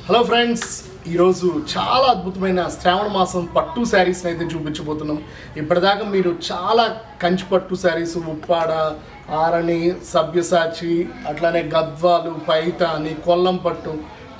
Hello friends, ఈరోజు చాలా అద్భుతమైన శ్రావణ మాసం పట్టు శారీస్ని అయితే చూపించబోతున్నాం. ఇప్పటిదాకా మీరు చాలా కంచి పట్టు శారీస్, ఉప్పాడ, ఆరణి, సభ్యసాచి, అట్లానే గద్వాలు, పైతాని, కొల్లం పట్టు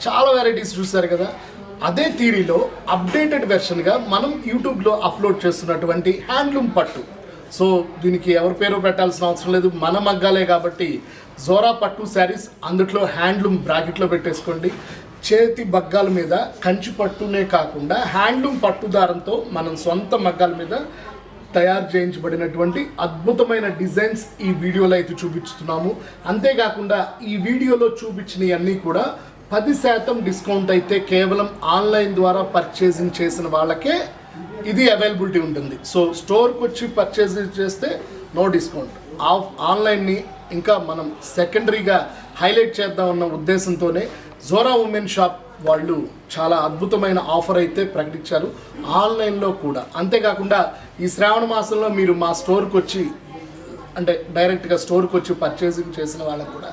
చాలా వెరైటీస్ చూసారు కదా. అదే థీరీలో అప్డేటెడ్ వెర్షన్గా మనం యూట్యూబ్లో అప్లోడ్ చేస్తున్నటువంటి హ్యాండ్లూమ్ పట్టు. సో దీనికి ఎవరి పేరు పెట్టాల్సిన అవసరం లేదు, మన మగ్గాలే కాబట్టి జోరా పట్టు శారీస్, అందుట్లో హ్యాండ్లూమ్ బ్రాకెట్లో పెట్టేసుకోండి. చేతి మగ్గాల మీద కంచి పట్టునే కాకుండా హ్యాండ్లూమ్ పట్టు దారంతో మనం సొంత మగ్గాల మీద తయారు చేయించబడినటువంటి అద్భుతమైన డిజైన్స్ ఈ వీడియోలో అయితే చూపిస్తున్నాము. అంతేకాకుండా ఈ వీడియోలో చూపించినవన్నీ కూడా 10% డిస్కౌంట్ అయితే కేవలం ఆన్లైన్ ద్వారా పర్చేసింగ్ చేసిన వాళ్ళకే ఇది అవైలబిలిటీ ఉంటుంది. సో స్టోర్కి వచ్చి పర్చేసింగ్ చేస్తే నో డిస్కౌంట్. ఆన్లైన్ని ఇంకా మనం సెకండరీగా హైలైట్ చేద్దామన్న ఉద్దేశంతోనే జోరా ఉమెన్ షాప్ వాళ్ళు చాలా అద్భుతమైన ఆఫర్ అయితే ప్రకటించారు ఆన్లైన్లో కూడా. అంతేకాకుండా ఈ శ్రావణ మాసంలో మీరు మా స్టోర్కి వచ్చి, అంటే డైరెక్ట్గా స్టోర్కి వచ్చి పర్చేసింగ్ చేసిన వాళ్ళకు కూడా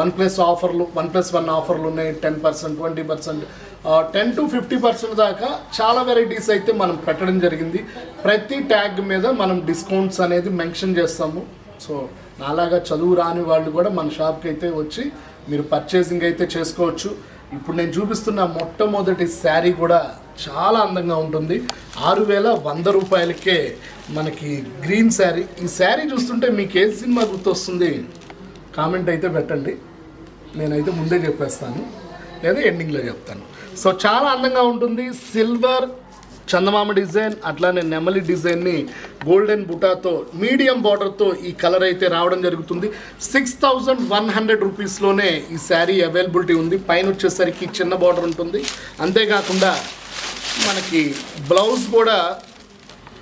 1+ ఆఫర్లు, 1+1 ఆఫర్లు ఉన్నాయి. 10%, 20%, 10 to 50% దాకా చాలా వెరైటీస్ అయితే మనం పెట్టడం జరిగింది. ప్రతి ట్యాగ్ మీద మనం డిస్కౌంట్స్ అనేది మెన్షన్ చేస్తాము. సో నాలాగా చదువు రాని వాళ్ళు కూడా మన షాప్కి అయితే వచ్చి మీరు పర్చేసింగ్ అయితే చేసుకోవచ్చు. ఇప్పుడు నేను చూపిస్తున్న మొట్టమొదటి శారీ కూడా చాలా అందంగా ఉంటుంది. 6,100 రూపాయలకే మనకి గ్రీన్ శారీ. ఈ శారీ చూస్తుంటే మీకు ఏ సినిమా గుర్తొస్తుంది కామెంట్ అయితే పెట్టండి, నేనైతే ముందే చెప్పేస్తాను లేదా ఎండింగ్లో చెప్తాను. సో చాలా అందంగా ఉంటుంది. సిల్వర్ చందమామ డిజైన్, అట్లానే నెమలి డిజైన్ని గోల్డెన్ బుటాతో మీడియం బార్డర్తో ఈ కలర్ అయితే రావడం జరుగుతుంది. 6,100 రూపీస్లోనే ఈ శారీ అవైలబిలిటీ ఉంది. పైన వచ్చేసరికి చిన్న బార్డర్ ఉంటుంది. అంతేకాకుండా మనకి బ్లౌజ్ కూడా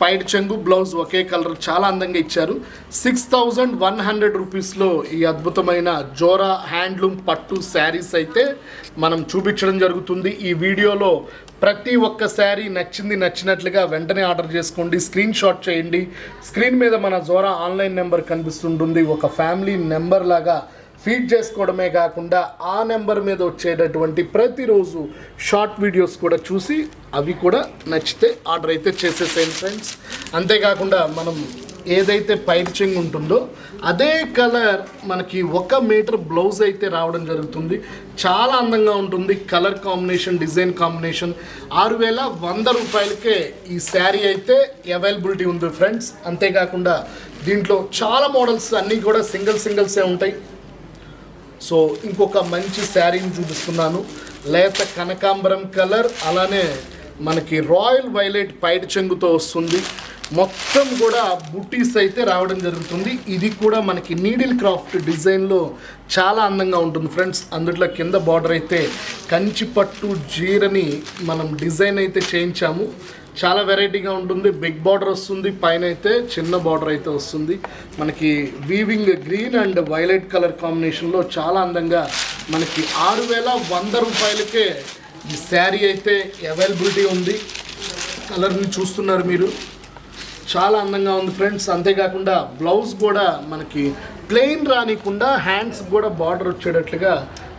పైట్ చెంగు బ్లౌజ్ ఒకే కలర్ చాలా అందంగా ఇచ్చారు. 6,100 రూపీస్లో ఈ అద్భుతమైన జోరా హ్యాండ్లూమ్ పట్టు శారీస్ అయితే మనం చూపించడం జరుగుతుంది. ఈ వీడియోలో ప్రతి ఒక్క శారీ నచ్చినట్లుగా వెంటనే ఆర్డర్ చేసుకోండి, స్క్రీన్ షాట్ చేయండి. స్క్రీన్ మీద మన జోరా ఆన్లైన్ నెంబర్ కనిపిస్తుంటుంది. ఒక ఫ్యామిలీ నెంబర్ లాగా ఫీడ్ చేసుకోవడమే కాకుండా ఆ నెంబర్ మీద వచ్చేటటువంటి ప్రతిరోజు షార్ట్ వీడియోస్ కూడా చూసి అవి కూడా నచ్చితే ఆర్డర్ అయితే చేసేసేయండి ఫ్రెండ్స్. అంతేకాకుండా మనం ఏదైతే పైచింగ్ ఉంటుందో అదే కలర్ మనకి 1 మీటర్ బ్లౌజ్ అయితే రావడం జరుగుతుంది. చాలా అందంగా ఉంటుంది. Colour combination, design combination. 6,100 రూపాయలకే ఈ శారీ అయితే అవైలబిలిటీ ఉంది ఫ్రెండ్స్. అంతేకాకుండా దీంట్లో చాలా మోడల్స్ అన్నీ కూడా సింగిల్సే ఉంటాయి. సో ఇంకొక మంచి శారీని చూపిస్తున్నాను. లేత కనకాంబరం కలర్, అలానే మనకి రాయల్ వైలెట్ పైట చెంగుతో వస్తుంది. మొత్తం కూడా బుటీస్ అయితే రావడం జరుగుతుంది. ఇది కూడా మనకి నీడిల్ క్రాఫ్ట్ డిజైన్లో చాలా అందంగా ఉంటుంది ఫ్రెండ్స్. అందులో కింద బార్డర్ అయితే కంచి పట్టు జీరని మనం డిజైన్ అయితే చేయించాము. చాలా వెరైటీగా ఉంటుంది. బిగ్ బార్డర్ వస్తుంది, పైన అయితే చిన్న బార్డర్ అయితే వస్తుంది. మనకి weaving green and violet colour కాంబినేషన్లో చాలా అందంగా మనకి 6,100 రూపాయలకే ఈ శారీ అయితే అవైలబిలిటీ ఉంది. కలర్ని చూస్తున్నారు మీరు, చాలా అందంగా ఉంది ఫ్రెండ్స్. అంతేకాకుండా బ్లౌజ్ కూడా మనకి ప్లెయిన్ రానికుండా హ్యాండ్స్ కూడా బార్డర్ వచ్చేటట్లుగా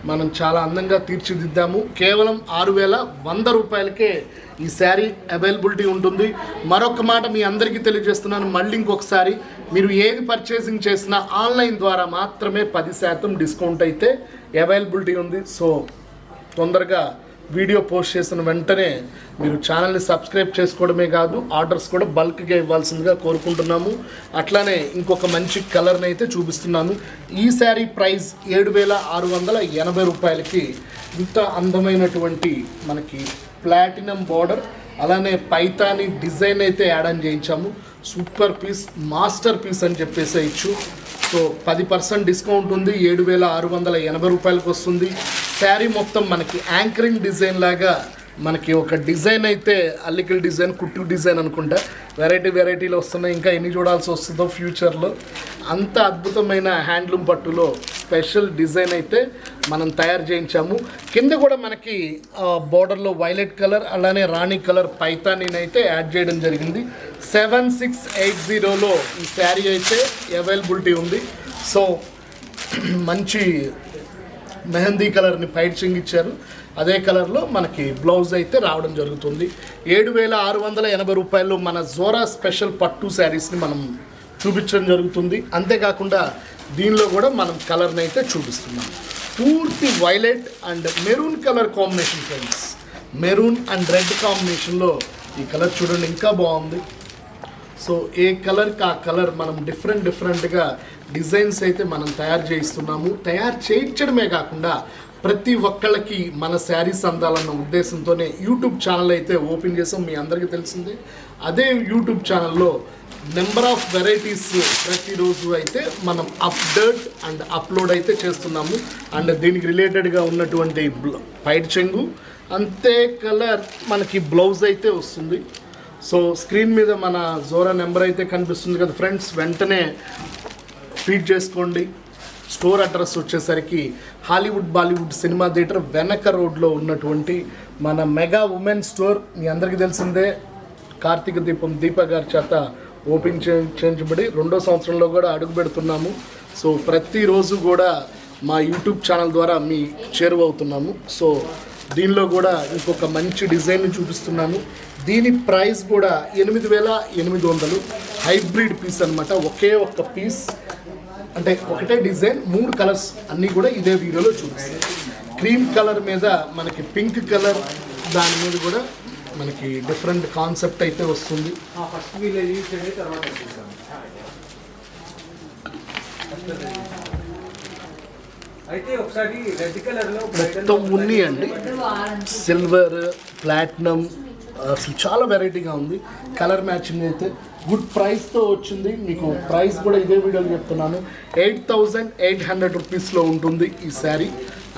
మనం చాలా అందంగా తీర్చిదిద్దాము. కేవలం 6,100 రూపాయలకే ఈ శారీ అవైలబిలిటీ ఉంటుంది. మరొక మాట మీ అందరికీ తెలియజేస్తున్నాను, మళ్ళీ ఇంకొకసారి, మీరు ఏది పర్చేసింగ్ చేసినా ఆన్లైన్ ద్వారా మాత్రమే 10% డిస్కౌంట్ అయితే అవైలబిలిటీ ఉంది. సో తొందరగా వీడియో పోస్ట్ చేసిన వెంటనే మీరు ఛానల్ని సబ్స్క్రైబ్ చేసుకోవడమే కాదు, ఆర్డర్స్ కూడా బల్క్గా ఇవ్వాల్సిందిగా కోరుకుంటున్నాము. అట్లానే ఇంకొక మంచి కలర్ని అయితే చూపిస్తున్నాను. ఈ శారీ ప్రైస్ 7,680 రూపాయలకి ఇంత అందమైనటువంటి మనకి ప్లాటినం బార్డర్, అలానే పైతాని డిజైన్ అయితే యాడ్ ఆన్ చేయించాము. సూపర్ పీస్, మాస్టర్ పీస్ అని చెప్పేసేయచ్చు. సో 10% డిస్కౌంట్ ఉంది. 7,680 రూపాయలకు వస్తుంది. శారీ మొత్తం మనకి యాంకరింగ్ డిజైన్ లాగా మనకి ఒక డిజైన్ అయితే అల్లికల్ డిజైన్, కుట్టు డిజైన్ అనుకుంటా, వెరైటీలు వస్తున్నాయి. ఇంకా ఎన్ని చూడాల్సి వస్తుందో ఫ్యూచర్లో. అంత అద్భుతమైన హ్యాండ్లూమ్ పట్టులో స్పెషల్ డిజైన్ అయితే మనం తయారు చేయించాము. కింద కూడా మనకి బోర్డర్లో వైలెట్ కలర్, అలానే రాణి కలర్ పైతానీని అయితే యాడ్ చేయడం జరిగింది. 7680లో ఈ శారీ అయితే అవైలబిలిటీ ఉంది. సో మంచి మెహందీ కలర్ని పైట్ చింగ్ ఇచ్చారు. అదే కలర్లో మనకి బ్లౌజ్ అయితే రావడం జరుగుతుంది. 7,680 రూపాయలు మన జోరా స్పెషల్ పట్టు శారీస్ని మనం చూపించడం జరుగుతుంది. అంతేకాకుండా దీనిలో కూడా మనం కలర్ని అయితే చూపిస్తున్నాం. పూర్తి violet and maroon colour combination friends. Maroon and red కాంబినేషన్లో ఈ కలర్ చూడండి, ఇంకా బాగుంది. సో ఏ కలర్కి ఆ కలర్ మనం డిఫరెంట్గా డిజైన్స్ అయితే మనం తయారు చేయిస్తున్నాము. తయారు చేయించడమే కాకుండా ప్రతి ఒక్కళ్ళకి మన శారీస్ అందాలన్న ఉద్దేశంతోనే యూట్యూబ్ ఛానల్ అయితే ఓపెన్ చేసాం. మీ అందరికీ తెలిసిందే. అదే యూట్యూబ్ ఛానల్లో నెంబర్ ఆఫ్ వెరైటీస్ ప్రతిరోజు అయితే మనం అప్డేట్ అండ్ అప్లోడ్ అయితే చేస్తున్నాము. అండ్ దీనికి రిలేటెడ్గా ఉన్నటువంటి పైట్ చెంగు అంతే కలర్ మనకి బ్లౌజ్ అయితే వస్తుంది. సో స్క్రీన్ మీద మన జోరా నెంబర్ అయితే కనిపిస్తుంది కదా ఫ్రెండ్స్, వెంటనే ఫీడ్ చేసుకోండి. స్టోర్ అడ్రస్ వచ్చేసరికి హాలీవుడ్ బాలీవుడ్ సినిమా థియేటర్ వెనక రోడ్లో ఉన్నటువంటి మన మెగా ఉమెన్ స్టోర్. మీ అందరికీ తెలిసిందే, కార్తీక దీపం దీప గారి చేత ఓపెన్ చేయించబడి 2వ సంవత్సరంలో కూడా అడుగు పెడుతున్నాము. సో ప్రతిరోజు కూడా మా యూట్యూబ్ ఛానల్ ద్వారా మీ చేరువవుతున్నాము. సో దీనిలో కూడా ఇంకొక మంచి డిజైన్ చూపిస్తున్నాను. దీని ప్రైస్ కూడా 8,800. హైబ్రిడ్ పీస్ అనమాట. ఒకే ఒక్క పీస్ అంటే ఒకటే డిజైన్, 3 కలర్స్ అన్నీ కూడా ఇదే వీడియోలో చూపిస్తాయి. క్రీమ్ కలర్ మీద మనకి పింక్ కలర్, దాని మీద కూడా మనకి డిఫరెంట్ కాన్సెప్ట్ అయితే వస్తుంది. మొత్తం ఉన్నాయండి, సిల్వర్, ప్లాటినం, అసలు చాలా వెరైటీగా ఉంది. కలర్ మ్యాచింగ్ అయితే గుడ్ ప్రైస్తో వచ్చింది. మీకు ప్రైస్ కూడా ఇదే వీడియోలో చెప్తున్నాను, 8,800 రూపీస్లో ఉంటుంది ఈ శారీ.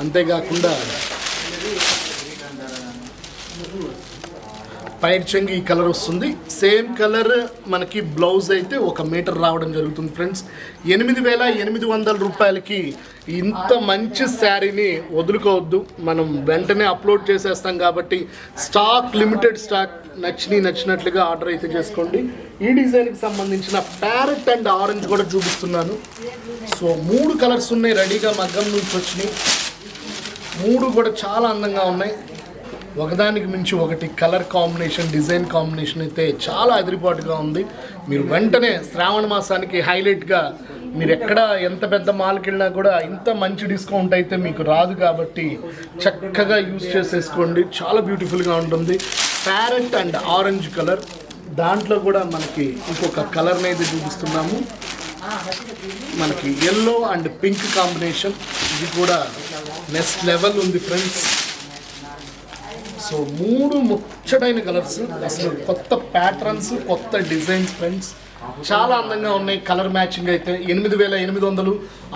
అంతేకాకుండా పైట్ చెంగు ఈ కలర్ వస్తుంది. సేమ్ కలర్ మనకి బ్లౌజ్ అయితే 1 మీటర్ రావడం జరుగుతుంది ఫ్రెండ్స్. 8,800 రూపాయలకి ఇంత మంచి శారీని వదులుకోవద్దు. మనం వెంటనే అప్లోడ్ చేసేస్తాం కాబట్టి స్టాక్ లిమిటెడ్ స్టాక్. నచ్చినట్లుగా ఆర్డర్ అయితే చేసుకోండి. ఈ డిజైన్కి సంబంధించిన ప్యారెట్ అండ్ ఆరెంజ్ కూడా చూపిస్తున్నాను. సో 3 కలర్స్ ఉన్నాయి రెడీగా, మగ్గం నుంచి వచ్చినాయి. 3 కూడా చాలా అందంగా ఉన్నాయి. ఒకదానికి మించి ఒకటి కలర్ కాంబినేషన్, డిజైన్ కాంబినేషన్ అయితే చాలా అదిరిపాటుగా ఉంది. మీరు వెంటనే శ్రావణ మాసానికి హైలైట్గా మీరు ఎక్కడ ఎంత పెద్ద మాల్కి వెళ్ళినా కూడా ఇంత మంచి డిస్కౌంట్ అయితే మీకు రాదు కాబట్టి చక్కగా యూజ్ చేసేసుకోండి. చాలా బ్యూటిఫుల్గా ఉంటుంది. ప్యారెట్ అండ్ ఆరెంజ్ కలర్, దాంట్లో కూడా మనకి ఇంకొక కలర్ని అయితే చూపిస్తున్నాము. మనకి ఎల్లో అండ్ పింక్ కాంబినేషన్, ఇది కూడా నెక్స్ట్ లెవెల్ ఉంది ఫ్రెండ్స్. సో 3 ముచ్చటైన కలర్స్, అసలు కొత్త ప్యాటర్న్స్, కొత్త డిజైన్స్ ఫ్రెండ్స్, చాలా అందంగా ఉన్నాయి. కలర్ మ్యాచింగ్ అయితే 8,800.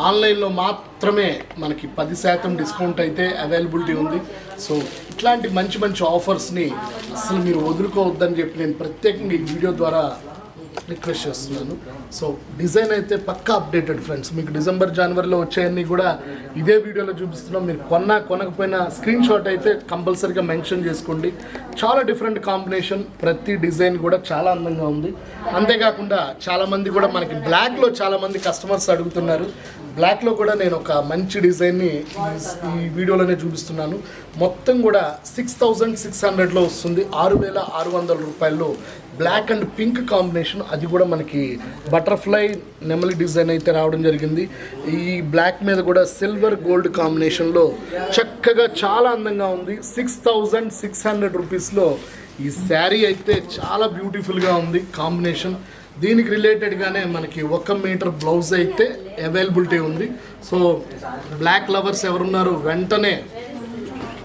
ఆన్లైన్లో మాత్రమే మనకి 10% డిస్కౌంట్ అయితే అవైలబిలిటీ ఉంది. సో ఇట్లాంటి మంచి ఆఫర్స్ని అసలు మీరు వదులుకోవద్దని చెప్పి నేను ప్రత్యేకంగా ఈ వీడియో ద్వారా రిక్వెస్ట్ చేస్తున్నాను. సో డిజైన్ అయితే పక్కా అప్డేటెడ్ ఫ్రెండ్స్. మీకు డిసెంబర్ జనవరిలో వచ్చేయన్నీ కూడా ఇదే వీడియోలో చూపిస్తున్నాం. మీరు కొనకపోయినా స్క్రీన్ షాట్ అయితే కంపల్సరీగా మెన్షన్ చేసుకోండి. చాలా డిఫరెంట్ కాంబినేషన్, ప్రతి డిజైన్ కూడా చాలా అందంగా ఉంది. అంతేకాకుండా చాలామంది కూడా మనకి బ్లాక్లో చాలామంది కస్టమర్స్ అడుగుతున్నారు. బ్లాక్లో కూడా నేను ఒక మంచి డిజైన్ని ఈ వీడియోలోనే చూపిస్తున్నాను. మొత్తం కూడా 6,600లో వస్తుంది. 6,600 రూపాయల్లో బ్లాక్ అండ్ పింక్ కాంబినేషన్, అది కూడా మనకి బటర్ఫ్లై నెమలి డిజైన్ అయితే రావడం జరిగింది. ఈ బ్లాక్ మీద కూడా సిల్వర్ గోల్డ్ కాంబినేషన్లో చక్కగా చాలా అందంగా ఉంది. 6,600 రూపీస్లో ఈ శారీ అయితే చాలా బ్యూటిఫుల్గా ఉంది కాంబినేషన్. దీనికి రిలేటెడ్గానే మనకి 1 మీటర్ బ్లౌజ్ అయితే అవైలబిలిటీ ఉంది. సో బ్లాక్ లవర్స్ ఎవరున్నారు వెంటనే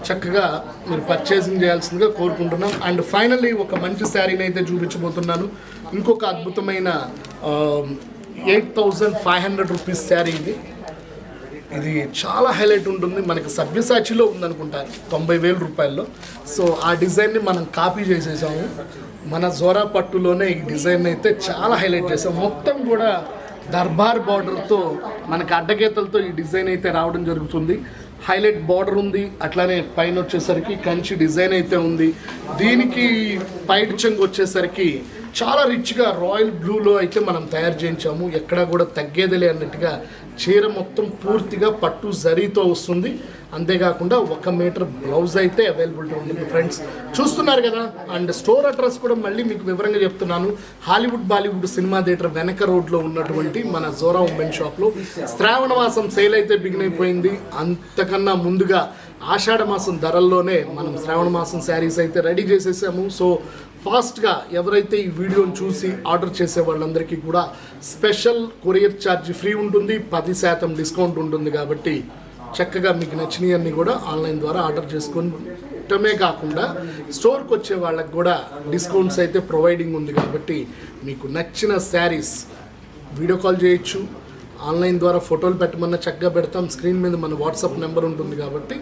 చక్కగా మీరు పర్చేసింగ్ చేయాల్సిందిగా కోరుకుంటున్నాం. అండ్ ఫైనల్లీ ఒక మంచి శారీని అయితే చూపించబోతున్నాను. ఇంకొక అద్భుతమైన 8,500 రూపీస్ శారీ ఇది చాలా హైలైట్ ఉంటుంది. మనకి సభ్యసాచిలో ఉందనుకుంటా 90,000 రూపాయల్లో. సో ఆ డిజైన్ని మనం కాపీ చేసేసాము. మన జోరా పట్టులోనే ఈ డిజైన్ అయితే చాలా హైలైట్ చేసాం. మొత్తం కూడా దర్బార్ బార్డర్తో మనకి అడ్డగీతలతో ఈ డిజైన్ అయితే రావడం జరుగుతుంది. హైలైట్ బార్డర్ ఉంది, అట్లానే పైన వచ్చేసరికి కంచి డిజైన్ అయితే ఉంది. దీనికి పైట్ చెంగు వచ్చేసరికి చాలా రిచ్గా రాయల్ బ్లూలో అయితే మనం తయారు చేయించాము. ఎక్కడా కూడా తగ్గేదిలే అన్నట్టుగా చీర మొత్తం పూర్తిగా పట్టు జరీతో వస్తుంది. అంతేకాకుండా 1 మీటర్ బ్లౌజ్ అయితే అవైలబిలిటీ ఉంటుంది ఫ్రెండ్స్. చూస్తున్నారు కదా. అండ్ స్టోర్ అడ్రస్ కూడా మళ్ళీ మీకు వివరంగా చెప్తున్నాను. హాలీవుడ్ బాలీవుడ్ సినిమా థియేటర్ వెనక రోడ్లో ఉన్నటువంటి మన జోరా ఉమెన్ షాప్లో శ్రావణ మాసం సేల్ అయితే బిగిన్ అయిపోయింది. అంతకన్నా ముందుగా ఆషాఢ మాసం ధరల్లోనే మనం శ్రావణ మాసం శారీస్ అయితే రెడీ చేసేసాము. సో ఫాస్ట్గా ఎవరైతే ఈ వీడియోని చూసి ఆర్డర్ చేసే వాళ్ళందరికీ కూడా స్పెషల్ కొరియర్ ఛార్జ్ ఫ్రీ ఉంటుంది, 10% డిస్కౌంట్ ఉంటుంది. కాబట్టి చక్కగా మీకు నచ్చినవన్నీ కూడా ఆన్లైన్ ద్వారా ఆర్డర్ చేసుకోవటమే కాకుండా స్టోర్కి వచ్చే వాళ్ళకి కూడా డిస్కౌంట్స్ అయితే ప్రొవైడింగ్ ఉంది. కాబట్టి మీకు నచ్చిన శారీస్ వీడియో కాల్ చేయొచ్చు, ఆన్లైన్ ద్వారా ఫోటోలు పెట్టమన్నా చక్కగా పెడతాం. స్క్రీన్ మీద మన వాట్సాప్ నెంబర్ ఉంటుంది కాబట్టి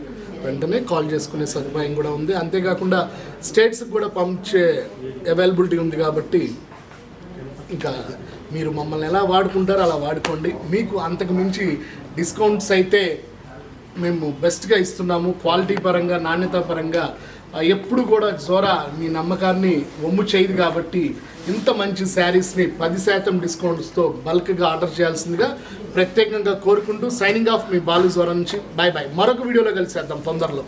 వెంటనే కాల్ చేసుకునే సదుపాయం కూడా ఉంది. అంతేకాకుండా స్టేట్స్కి కూడా పంపించే అవైలబిలిటీ ఉంది. కాబట్టి ఇంకా మీరు మమ్మల్ని ఎలా వాడుకుంటారో అలా వాడుకోండి. మీకు అంతకు మించి డిస్కౌంట్స్ అయితే మేము బెస్ట్గా ఇస్తున్నాము. క్వాలిటీ పరంగా, నాణ్యత పరంగా ఎప్పుడు కూడా జోరా మీ నమ్మకాన్ని వమ్ము చేయదు. కాబట్టి ఇంత మంచి శారీస్ని 10% డిస్కౌంట్స్తో బల్క్గా ఆర్డర్ చేయాల్సిందిగా ప్రత్యేకంగా కోరుకుంటూ సైనింగ్ ఆఫ్ మీ బాలు జోరా నుంచి. Bye bye. మరొక వీడియోలో కలిసేద్దాం తొందరలో.